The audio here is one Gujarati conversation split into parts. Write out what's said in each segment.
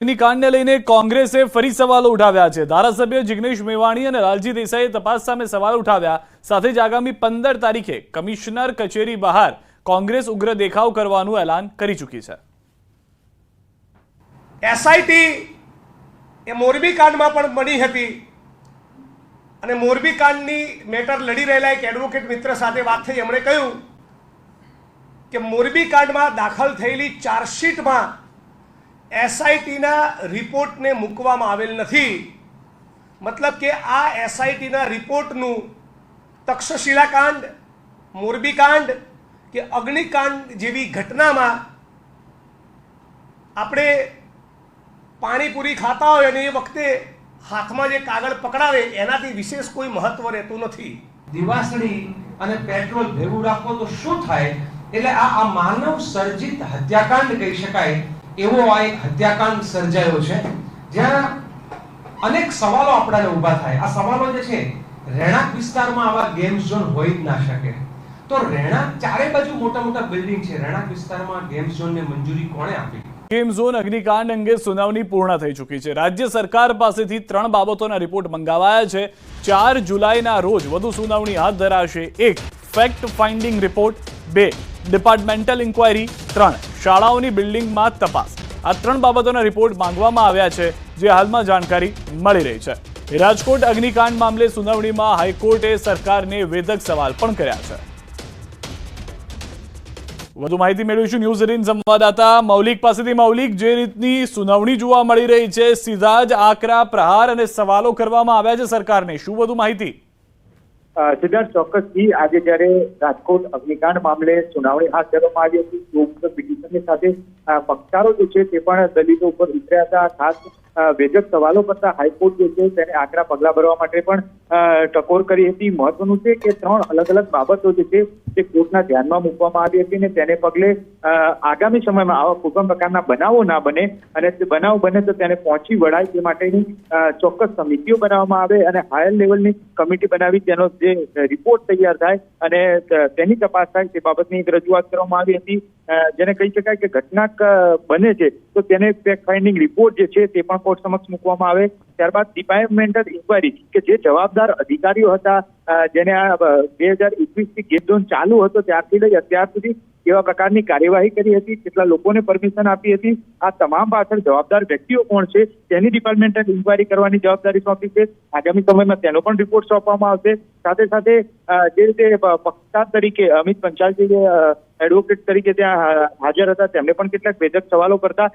કાંડને લઈને કોંગ્રેસે ફરી સવાલો ઉઠાવ્યા છે। ધારાસભ્ય જિગ્નેશ મેવાણી અને લાલજી દેસાઈએ તપાસ સામે સવાલ ઉઠાવ્યા। સાથે જ આગામી 15 તારીખે કમિશનર કચેરી બહાર કોંગ્રેસ ઉગ્ર દેખાવ કરવાનું એલાન કરી ચૂકી છે। એસઆઈટી એ મોરબી કાંડમાં પણ બની હતી અને મોરબી કાંડની મેટર લડી રહેલા એક એડવોકેટ મિત્ર સાથે વાત થઈ। એમણે કહ્યું કે મોરબી કાંડમાં દાખલ થયેલી ચાર્જશીટમાં એસઆઈટીના રિપોર્ટને મૂકવામાં આવેલ નથી। મતલબ કે આ એસઆઈટીના રિપોર્ટનું તક્ષશિલા કાંડ, મોરબી કાંડ કે અગ્નિકાંડ જેવી ઘટનામાં આપણે પાણીપુરી ખાતા હોય અને એ વખતે હાથમાં જે કાગળ પકડાવે એનાથી વિશેષ કોઈ મહત્વ રહેતું નથી। દિવાસળી અને પેટ્રોલ ભેગું રાખો તો શું થાય? એટલે આ માનવ સર્જિત હત્યાકાંડ કહી શકાય એવો આ એક હત્યાકાંડ સર્જાયો છે, જ્યાં અનેક સવાલો આપણાને ઊભા થાય। આ સવાલો જે છે, રહેણાંક વિસ્તારમાં આવા ગેમ ઝોન હોય જ ના શકે। તો રહેણાંક ચારે બાજુ મોટા મોટા બિલ્ડિંગ છે, રહેણાંક વિસ્તારમાં ગેમ ઝોનને મંજૂરી કોણે આપી? ગેમ ઝોન અગ્નિકાંડ અંગે સુનાવણી પૂર્ણ થઈ ચૂકી છે। રાજ્ય સરકાર પાસેથી 3 બાબતોના રિપોર્ટ મંગાવાયા છે। 4 જુલાઈના રોજ વધુ સુનાવણી હાથ ધરાશે। 1 fact finding report, 2 departmental inquiry, 3 શાળાઓની બિલ્ડિંગમાં તપાસ। આ 3 બાબતોના રિપોર્ટ માંગવામાં આવ્યા છે, જે હાલમાં જાણકારી મળી રહી છે। રાજકોટ અગ્નિકાંડ મામલે સુનાવણીમાં હાઈકોર્ટે સરકારને વેધક સવાલ પણ કર્યા છે। વધુ માહિતી મેળવીશું ન્યૂઝ 18 સંવાદદાતા મૌલિક પાસેથી। મૌલિક, જે રીતની સુનાવણી જોવા મળી રહી છે, સીધા જ આકરા પ્રહાર અને સવાલો કરવામાં આવ્યા છે સરકારને, શું વધુ માહિતી? સિદ્ધાર્થ, ચોક્કસથી આજે જ્યારે રાજકોટ અગ્નિકાંડ મામલે સુનાવણી હાથ ધરવામાં આવી હતી, પિટિશનની સાથે પક્ષકારો જે છે તે પણ દલીલો ઉપર ઉતર્યા હતા। ખાસ વેધક સવાલો કરતા હાઈકોર્ટ જે છે તેને આકરા પગલા ભરવા માટે પણ ટકોર કરી હતી। મહત્વનું છે કે 3 અલગ અલગ બાબતો જે છે તે કોર્ટના ધ્યાનમાં મૂકવામાં આવી હતી અને તેને પગલે આગામી સમયમાં આવા કોઈપણ પ્રકારના બનાવો ના બને અને તે બનાવ બને તો તેને પહોંચી વળાય તે માટેની ચોક્કસ સમિતિઓ બનાવવામાં આવે અને હાયર લેવલની કમિટી બનાવી તેનો જે રિપોર્ટ તૈયાર થાય અને તેની તપાસ થાય તે બાબતની એક રજૂઆત કરવામાં આવી હતી। જેને કહી શકાય કે ઘટના બને છે તો તેને ફેક્ટ ફાઇન્ડિંગ રિપોર્ટ જે છે તે પણ કોર્ટ સમક્ષ મૂકવામાં આવે। ત્યારબાદ ડિપાર્ટમેન્ટલ ઇન્ક્વાયરી કે જે જવાબદાર અધિકારીઓ હતા, જેને આ 2021 થી ગેમ ઝોન ચાલુ હતો ત્યારથી લઈ અત્યાર સુધી કેવા પ્રકારની કાર્યવાહી કરી હતી, કેટલા લોકોને પરમિશન આપી હતી, આ તમામ પાછળ જવાબદાર વ્યક્તિઓ કોણ છે તેની ડિપાર્ટમેન્ટલ ઇન્ક્વાયરી કરવાની જવાબદારી સોંપી છે। આગામી સમયમાં તેનો પણ રિપોર્ટ સોંપવામાં આવશે। સાથે સાથે જે રીતે પક્ષકાર તરીકે અમિત પંચાલ એડવોકેટ તરીકે ત્યાં હાજર હતા, તેમને પણ કેટલાક વેધક સવાલો કરતા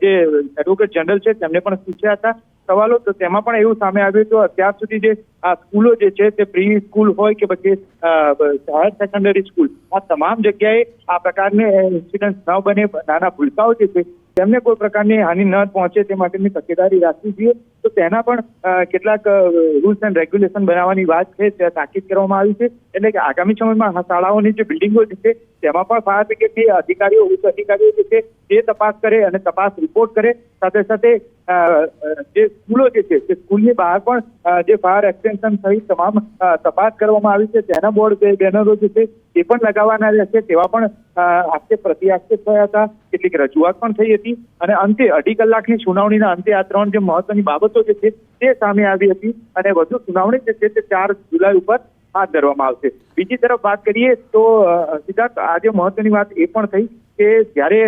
જે એડવોકેટ જનરલ છે તેમને પણ પૂછ્યા હતા સવાલો। તો તેમાં પણ એવું સામે આવ્યું તો અત્યાર સુધી જે આ સ્કૂલો જે છે તે પ્રી સ્કૂલ હોય કે પછી હાયર સેકન્ડરી સ્કૂલ, આ તમામ જગ્યાએ આ પ્રકારને ઇન્સિડન્ટ ન બને, નાના ભૂલકાઓ જે છે તેમને કોઈ પ્રકારની હાનિ ન પહોંચે તે માટેની તકેદારી રાખવી જોઈએ। તો તેના પણ કેટલાક રૂલ્સ એન્ડ રેગ્યુલેશન બનાવવાની વાત છે તે તાકીદ કરવામાં આવી છે। એટલે કે આગામી સમયમાં શાળાઓની જે બિલ્ડિંગો છે તેમાં પણ ફાયર બ્રિગેડની અધિકારીઓ, ઉચ્ચ અધિકારીઓ જે છે તે તપાસ કરે અને તપાસ રિપોર્ટ કરે। સાથે સાથે જે સ્કૂલો જે છે તે સ્કૂલની બહાર પણ જે ફાયર એક્સટેન્શન સહિત તમામ તપાસ કરવામાં આવી છે, તેના બોર્ડ બેનરો જે છે તે પણ લગાવવાના રહેશે। તેવા પણ આક્ષેપ પ્રત્યાક્ષેપ થયા હતા, કેટલીક રજૂઆત પણ થઈ હતી અને અંતે 2.5 કલાકની સુનાવણીના અંતે આ 3 જે મહત્વની બાબતો જે છે તે સામે આવી હતી અને વધુ સુનાવણી જે છે તે 4 જુલાઈ ઉપર હાથ ધરવામાં આવશે। બીજી તરફ વાત કરીએ તો સિદ્ધાર્થ, આજે મહત્વની વાત એ પણ થઈ કે જ્યારે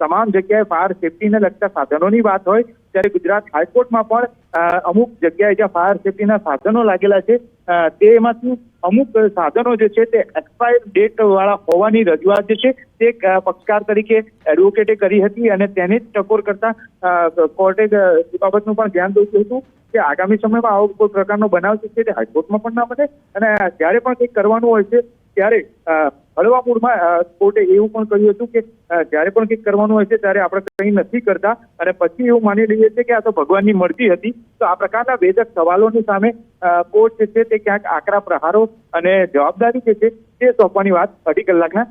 તમામ જગ્યાએ ફાયર સેફટીને લગતા સાધનોની વાત હોય ત્યારે ગુજરાત હાઈકોર્ટમાં પણ અમુક જગ્યાએ જ્યાં ફાયર સેફટીના સાધનો લાગેલા છે તેમાંથી અમુક સાધનો જે છે તે એક્સપાયર ડેટ વાળા હોવાની રજૂઆત જે છે તે પક્ષકાર તરીકે એડવોકેટે કરી હતી અને તેને જ ટકોર કરતા કોર્ટે એ બાબતનું પણ ધ્યાન દોર્યું હતું કે આગામી સમયમાં આવો કોઈ પ્રકારનો બનાવ છે તે હાઈકોર્ટમાં પણ ના બને અને જ્યારે પણ કંઈક કરવાનું હોય છે ત્યારે હળવા મૂળમાં કોર્ટે એવું પણ કહ્યું હતું કે જ્યારે પણ કંઈક કરવાનું હોય છે ત્યારે આપણે કંઈ નથી કરતા અને પછી એવું માની લઈએ છીએ કે આ તો ભગવાનની મરજી હતી। તો આ પ્રકારના વેધક સવાલોની સામે કોર્ટ જે છે તે ક્યાંક આકરા પ્રહારો અને જવાબદારી જે છે તે સોંપવાની વાત 2.5 કલાકના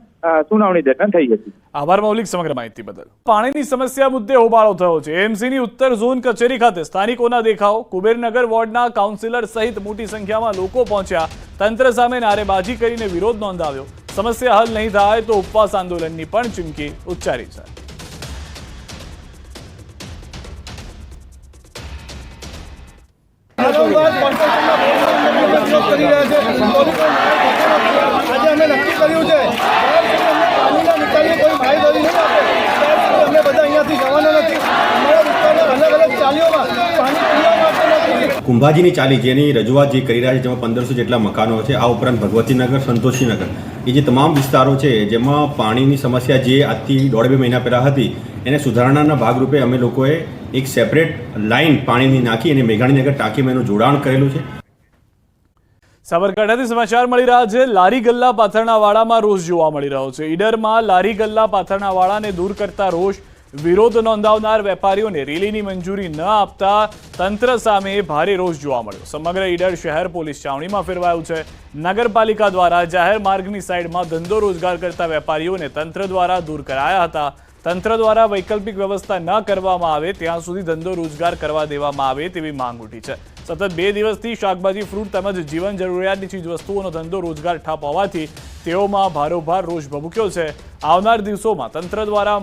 સુનાવણી દરમિયાન થઈ હતી। આભાર મૌલિક, સમગ્ર માહિતી બદલ। પાણીની સમસ્યા મુદ્દે હોબાળો થયો છે। એએમસીની ઉત્તર ઝોન કચેરી ખાતે સ્થાનિકોના દેખાવ, કુબેરનગર વોર્ડના કાઉન્સિલર સહિત મોટી સંખ્યામાં લોકો પહોંચ્યા, તંત્ર સામે નારેબાજી કરીને વિરોધ નોંધાવ્યો। સમસ્યા હલ નહીં થાય તો ઉપવાસ આંદોલનની પણ ચીમકી ઉચ્ચારી છે। વારંવાર કોર્પોરેશનના બોર્ડમાં વિરોધ કરી રહ્યા છે. આજે અમે નક્કી કર્યું છે પાણીના નિકાલની કોઈ બાંયધરી નહીં આપે ત્યાં સુધી અમે બધા અહીંયાથી જવાના નથી. અમારા વિસ્તારના અલગ અલગ ચાલીઓમાં પાણી પીવા માટે નથી. કુંભાજીની ચાલી જેની રજૂઆત જે કરી રહ્યા છે જેમાં 1500 જેટલા મકાનો છે, આ ઉપરાંત ભગવતીનગર, સંતોષીનગર એ જે તમામ વિસ્તારો છે જેમાં પાણીની સમસ્યા જે આજથી 1.5-2 મહિના પહેલાં હતી એને સુધારણાના ભાગરૂપે અમે લોકોએ એક સેપરેટ લાઇન પાણીની નાખી અને મેઘાણીનગર ટાંકીમાં એનું જોડાણ કરેલું છે. સાબરકાંઠાથી સમાચાર મળી રહ્યા છે. લારી ગલ્લા પાથરણા વાળામાં રોષ જોવા મળી રહ્યો છે. ઈડરમાં લારી ગલ્લા પાથરણા વાળાને દૂર કરતા રોષ, વિરોધ નોંધાવનાર વેપારીઓને રેલીની મંજૂરી ન આપતા તંત્ર સામે ભારે રોષ જોવા મળ્યો. સમગ્ર ઈડર શહેર પોલીસ છાવણીમાં ફેરવાયું છે. નગરપાલિકા દ્વારા જાહેર માર્ગની સાઈડમાં ધંધો રોજગાર કરતા વેપારીઓને તંત્ર દ્વારા દૂર કરાયા હતા. તંત્ર દ્વારા વૈકલ્પિક વ્યવસ્થા ન કરવામાં આવે ત્યાં સુધી ધંધો રોજગાર કરવા દેવામાં આવે તેવી માંગ ઉઠી છે. સતત 2 દિવસથી શાકભાજી, ફ્રૂટ તેમજ જીવન જરૂરિયાતની ચીજવસ્તુઓનો ધંધો રોજગાર ઠપ હોવાથી તેઓમાં ભારોભાર રોષ ભભૂક્યો છે. આવનાર દિવસોમાં તંત્ર દ્વારા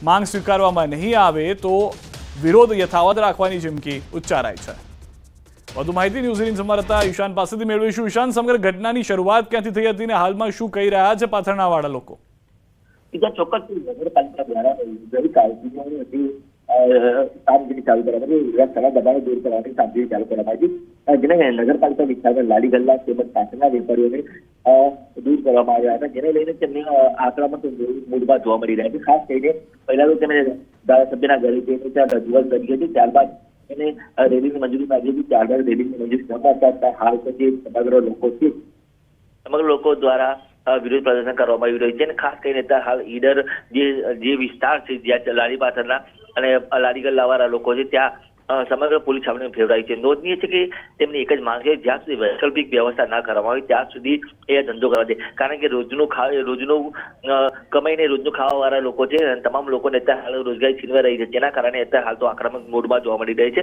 માંગ સ્વીકારવામાં નહીં આવે તો વિરોધ યથાવત રાખવાની ચીમકી ઉચ્ચારાઈ છે. વધુ માહિતી ન્યૂઝ18 સંવાદદાતા ઈશાન પાસેથી મેળવીશું. ઈશાન, સમગ્ર ઘટનાની શરૂઆત ક્યાંથી થઈ હતી અને હાલમાં શું કહી રહ્યા છે પાથરણાવાળા લોકો? ચોક્કસ નગરપાલિકા દ્વારા કામગીરી ચાલુ કરવામાં દબાણો દૂર કરવાની કામગીરી ચાલુ કરવામાં આવી, જેને નગરપાલિકા વિસ્તારમાં લારી ગલ્લા તેમજ પાછળના વેપારીઓને દૂર કરવામાં આવ્યા હતા, જેને લઈને તેમને આક્રમક મૂડમાં જોવા મળી રહ્યા છે. ખાસ કરીને પહેલા તો તેને ધારાસભ્યના ઘરે ત્યાં રજૂઆત કરી હતી, ત્યારબાદ એને રેલીની મંજૂરી માંગી હતી. ત્યારબાદ રેલીની મંજૂરી ન આપતા હાલ જે સમગ્ર લોકો દ્વારા વિરોધ પ્રદર્શન કરવામાં આવી રહ્યું છે. અને ખાસ કરીને હાલ ઈડર જે વિસ્તાર છે જ્યાં લારી પાથરના અને લારી ગલ્લાવાળા લોકો છે ત્યાં સમગ્ર પોલીસ છાવણી ફેરવાઈ છે. નોંધનીય છે કે તેમની એક જ માંગ છે, જ્યાં સુધી વૈકલ્પિક વ્યવસ્થા ન કરવામાં આવે ત્યાં સુધી એ ધંધો કરવા દે. કારણ કે રોજનું કમાઈને રોજનું ખાવાવાળા લોકો છે અને તમામ લોકોને અત્યારે હાલ રોજગારી છીનવાઈ રહી છે, જેના કારણે અત્યારે હાલ તો આક્રમક મોડમાં જોવા મળી રહી છે.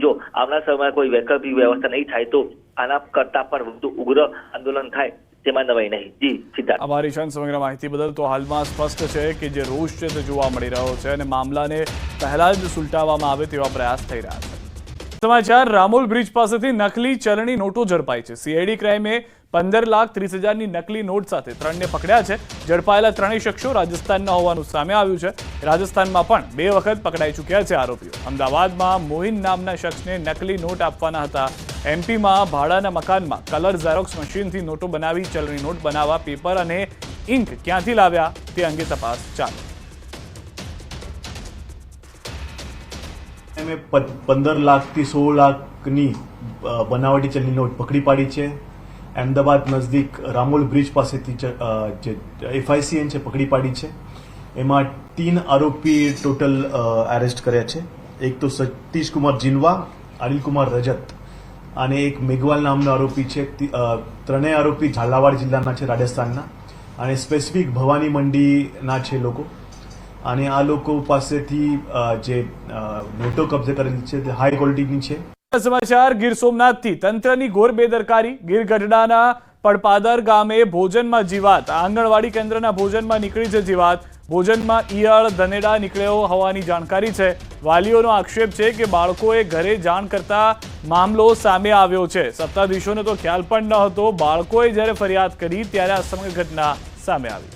જો આવનાર સમયમાં કોઈ વૈકલ્પિક વ્યવસ્થા નહીં થાય તો આના કરતા પણ વધુ ઉગ્ર આંદોલન થાય તેમાં નવાઈ નહીં. જી સિદ્ધાર્થ. આભાર ઈશાન સમગ્ર માહિતી બદલ. તો હાલમાં સ્પષ્ટ છે કે જે રોષ છે તે જોવા મળી રહ્યો છે અને મામલાને પહેલા જ સુલટાવવામાં આવે તેવા પ્રયાસ થઈ રહ્યા છે. સમાચાર, રામોલ બ્રિજ પાસેથી નકલી ચલણી નોટો ઝડપાઈ છે. સીઆઈડી ક્રાઇમે 15,30,000ની નકલી નોટ સાથે 3ને પકડ્યા છે. ઝડપાયેલા 3 શખ્સો રાજસ્થાનના હોવાનું સામે આવ્યું છે. રાજસ્થાનમાં પણ 2 વખત પકડાઈ ચૂક્યા છે આરોપીઓ. અમદાવાદમાં મોહિન નામના શખ્સને નકલી નોટ આપવાના હતા. એમપીમાં ભાડાના મકાનમાં કલર ઝેરોક્સ મશીનથી નોટો બનાવી ચલણી નોટ બનાવવા પેપર અને ઇંક ક્યાંથી લાવ્યા તે અંગે તપાસ ચાલુ. અમે 15 લાખથી 16 લાખની બનાવટી ચલણી નોટ પકડી પાડી છે. અમદાવાદ નજદીક રામોલ બ્રિજ પાસેથી જે FICN છે પકડી પાડી છે. એમાં 3 આરોપી ટોટલ એરેસ્ટ કર્યા છે. એક તો સતીશ કુમાર જીનવા, અનિલ કુમાર રજત અને એક મેઘવાલ નામનો આરોપી છે. 3 આરોપી ઝાલાવાડ જિલ્લાના છે, રાજસ્થાનના, અને સ્પેસિફિક ભવાની મંડીના છે લોકો. અને આ લોકો પાસેથી જે નોટો કબજે કરેલી છે તે હાઈ ક્વોલિટીની છે. સમાચાર, ગીર સોમનાથથી તંત્રની ઘોર બેદરકારી. ગીર ગઢડાના પડપાદર ગામે ભોજનમાં જીવાત. આંગણવાડી કેન્દ્રના ભોજનમાં નીકળી છે જીવાત. ભોજનમાં ઈયળ, ધનેડા નીકળ્યો હોવાની જાણકારી છે. વાલીઓનો આક્ષેપ છે કે બાળકોએ ઘરે જાણ કરતા મામલો સામે આવ્યો છે. સત્તાધીશોને તો ખ્યાલ પણ ન હતો. બાળકોએ જ્યારે ફરિયાદ કરી ત્યારે આ સમગ્ર ઘટના સામે આવી.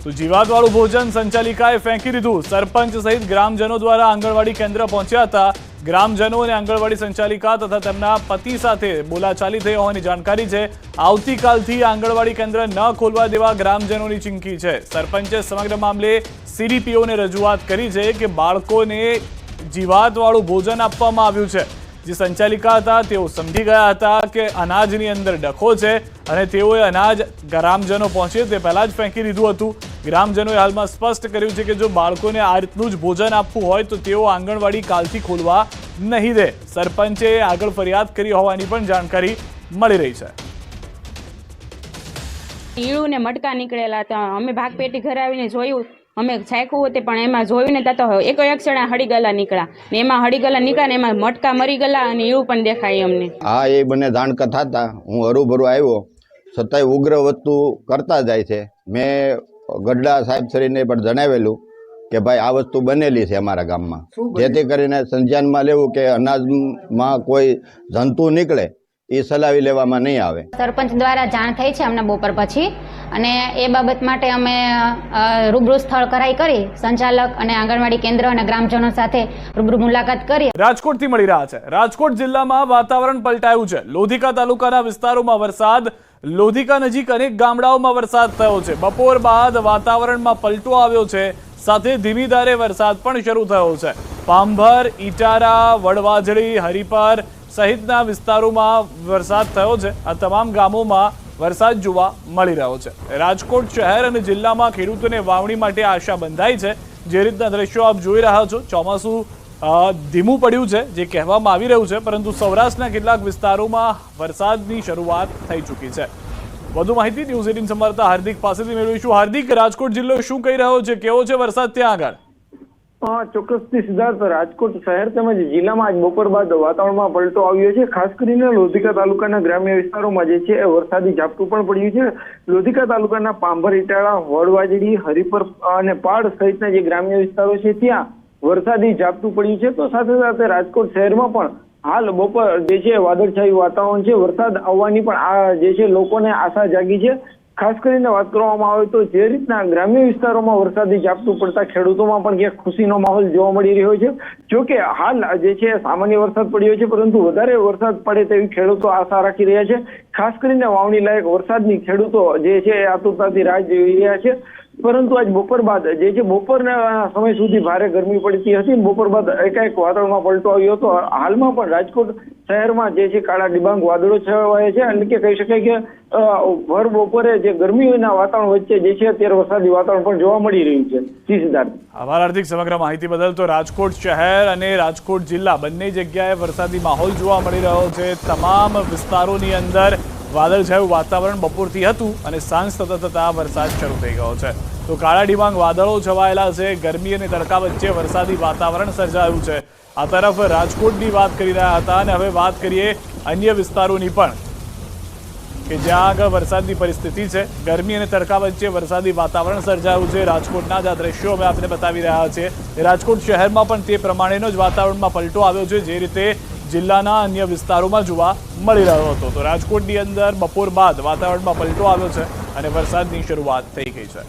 તો જીવાતવાળું ભોજન સંચાલિકાએ ફેંકી દીધું. સરપંચ સહિત ગ્રામજનો દ્વારા આંગણવાડી કેન્દ્ર પહોંચ્યા હતા. ગ્રામજનો અને આંગણવાડી સંચાલિકા તથા તેમના પતિ સાથે બોલાચાલી થઈ હોવાની જાણકારી છે. આવતીકાલથી આંગણવાડી કેન્દ્ર ન ખોલવા દેવા ગ્રામજનોની ચીમકી છે. સરપંચે સમગ્ર મામલે CDPOને રજૂઆત કરી છે કે બાળકોને જીવાતવાળું ભોજન આપવામાં આવ્યું છે. જે સંચાલિકા હતા તેઓ સમજી ગયા હતા કે અનાજની અંદર ડખો છે અને તેઓએ અનાજ ગ્રામજનો પહોંચે તે પહેલા જ ફેંકી દીધું હતું. ગ્રામજનોએ હાલમાં સ્પષ્ટ કર્યું છે કે જો બાળકોને આ રીતનું જ ભોજન આપવું હોય તો તેઓ આંગણવાડી કાલથી ખોલવા નહીં દે. સરપંચે આગળ ફરિયાદ કરી હોવાની પણ જાણકારી મળી રહી છે. ઈળું ને મટકા નીકળેલા હતા. અમે ભાગપેટી ઘરે આવીને જોયું, અમે છાંક્યું હતું પણ એમાં જોયું ને ત્યાં તો એક ક્ષણા હળીગલા નીકળ્યા ને એમાં હળીગલા નીકળ્યા ને એમાં મટકા મરી ગયેલા અને ઈળું પણ દેખાય અમને. હા, એ બંને જાણકાર થતા હું હરુભરું આવ્યો, છતાંય ઉગ્ર વસ્તુ કરતા જાય છે. મેં ગઢડા સાહેબ શ્રીને પણ જણાવેલું કે ભાઈ આ વસ્તુ બનેલી છે અમારા ગામમાં, જેથી કરીને સંજ્ઞાનમાં લેવું કે અનાજમાં કોઈ જંતુ નીકળે એ સલાવી લેવામાં નહીં આવે. સરપંચ દ્વારા જાણ થઈ છે અમને બપોર પછી, અને એ બાબત માટે અમે રૂબરૂ સ્થળ કરાઈ કરી સંચાલક અને આંગણવાડી કેન્દ્ર અને ગ્રામજનો સાથે રૂબરૂ મુલાકાત કરી. રાજકોટથી મળી રહ્યા છે. રાજકોટ જિલ્લામાં વાતાવરણ પલટાયું છે. લોધિકા તાલુકાના વિસ્તારોમાં વરસાદ, લોધિકા નજીક અનેક ગામડાઓમાં વરસાદ થયો છે. બપોર બાદ વાતાવરણમાં પલટો આવ્યો છે, સાથે ધીમી ધારે વરસાદ પણ શરૂ થયો છે. પાંભર, ઈટારા, વડવાજળી, હરિપર સહિતના વિસ્તારોમાં વરસાદ થયો છે. આ તમામ ગામોમાં વરસાદ જોવા મળી રહ્યો છે. રાજકોટ શહેર અને જિલ્લામાં ખેડૂતોને વાવણી માટે આશા બંધાઈ છે. જે રીતના દ્રશ્યો આપ જોઈ રહ્યા છો, ચોમાસું ધીમું પડ્યું છે જે કહેવામાં આવી રહ્યું છે, પરંતુ સૌરાષ્ટ્રના કેટલાક વિસ્તારોમાં વરસાદની શરૂઆત થઈ ચૂકી છે. વધુ માહિતી ન્યૂઝ 18 સંવાદદાતા હાર્દિક પાસેથી મેળવીશું. હાર્દિક, રાજકોટ જિલ્લો શું કહી રહ્યો છે? કેવો છે વરસાદ ત્યાં આગળ? ચોક્કસથી સિદ્ધાર્થ, રાજકોટ શહેર તેમજ જિલ્લામાં આજ બપોર બાદ વાતાવરણમાં પલટો આવ્યો છે. ખાસ કરીને લોધિકા તાલુકાના ગ્રામ્ય વિસ્તારોમાં જે છે વરસાદી ઝાપટું પણ પડ્યું છે. લોધિકા તાલુકાના પાંભર, ઈટાળા, વડવાજડી, હરિપર અને પાડ સહિતના જે ગ્રામ્ય વિસ્તારો છે ત્યાં વરસાદી ઝાપટું પડ્યું છે. તો સાથે સાથે રાજકોટ શહેરમાં પણ હાલ બપોર જે છે વાદળછાયું વાતાવરણ છે. વરસાદ આવવાની પણ આ જે છે લોકોને આશા જાગી છે. ખાસ કરીને વાત કરવામાં આવે તો જે રીતના ગ્રામ્ય વિસ્તારોમાં વરસાદી ઝાપટું પડતા ખેડૂતોમાં પણ ક્યાંક ખુશીનો માહોલ જોવા મળી રહ્યો છે. જોકે હાલ જે છે સામાન્ય વરસાદ પડ્યો છે, પરંતુ વધારે વરસાદ પડે તેવી ખેડૂતો આશા રાખી રહ્યા છે. ખાસ કરીને વાવણી લાયક વરસાદની ખેડૂતો જે છે આતુરતાથી રાહ જોઈ રહ્યા છે. પરંતુ આજ બપોર બાદ જે છે બપોરના સમય સુધી ભારે ગરમી પડતી હતી. બપોર બાદ એકાએક વાતાવરણમાં પલટો આવ્યો હતો. હાલમાં પણ રાજકોટ શહેરમાં જે છે કાળા ડિબાંગ વાદળો છવાયા છે. એટલે કે કહી શકાય કે ભર બપોરે જે ગરમીના વાતાવરણ વચ્ચે જે છે અત્યારે વરસાદી વાતાવરણ પણ જોવા મળી રહ્યું છે. સિદ્ધાર્થ, આભાર હાર્દિક સમગ્ર માહિતી બદલ. તો રાજકોટ શહેર અને રાજકોટ જિલ્લા બંને જગ્યાએ વરસાદી માહોલ જોવા મળી રહ્યો છે. તમામ વિસ્તારોની અંદર વાદળછાયું વાતાવરણ બપોરથી હતું અને સાંજ થતા વરસાદ શરૂ થઈ ગયો છે. તો કાળા ડિબાંગ વાદળો છવાયેલા છે. ગરમી અને તડકા વચ્ચે વરસાદી વાતાવરણ સર્જાયું છે. આ તરફ રાજકોટની વાત કરી રહ્યા હતા અને હવે વાત કરીએ અન્ય વિસ્તારોની પણ, કે જ્યાં આગળ વરસાદની પરિસ્થિતિ છે. ગરમી અને તડકા વચ્ચે વરસાદી વાતાવરણ સર્જાયું છે. રાજકોટના જ આ દ્રશ્યો અમે આપને બતાવી રહ્યા છીએ. રાજકોટ શહેરમાં પણ તે પ્રમાણેનો જ વાતાવરણમાં પલટો આવ્યો છે, જે રીતે જિલ્લાના અન્ય વિસ્તારોમાં જોવા મળી રહ્યો હતો. તો રાજકોટની અંદર બપોર બાદ વાતાવરણમાં પલટો આવ્યો છે અને વરસાદની શરૂઆત થઈ ગઈ છે.